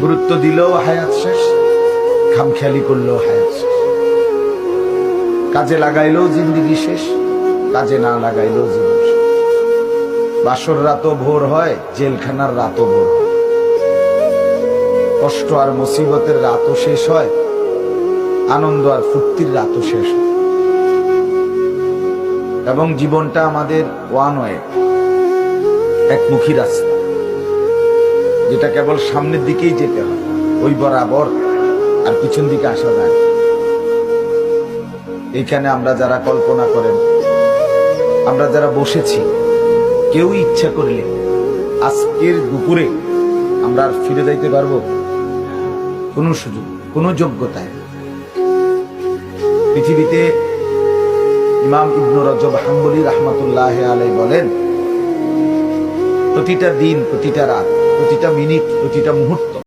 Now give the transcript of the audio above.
গুরুত্ব দিলেও হায়াত শেষ, খামখেয়ালি করলেও হায়াত শেষ। কাজে লাগাইলেও জিন্দিগি শেষ, কাজে না লাগাইলেও জীবন শেষ। বাসর রাতও ভোর হয়, জেলখানার রাতও ভোর হয়। কষ্ট আর মুসিবতের রাতও শেষ হয়, আনন্দ আর ফুর্তির রাতও শেষ হয়। এবং জীবনটা আমাদের ওয়ান ওয়ে, একমুখী রাস্তা, যেটা কেবল সামনের দিকেই যেতে হয়, ওই বরাবর, আর পিছন দিকে আসা যায় না। এইখানে আমরা যারা কল্পনা করেন, আমরা যারা বসেছি, কেউ ইচ্ছা করলে আজকের দুপুরে আমরা আর ফিরে যাইতে পারবো? কোনো সুযোগ, কোনো যোগ্যতায়। পৃথিবীতে ইমাম ইবনে রজব হাম্বলী রাহমাতুল্লাহ আলাইহি বলেন, প্রতিটা দিন, প্রতিটা রাত, প্রতিটা মিনিট, প্রতিটা মুহূর্ত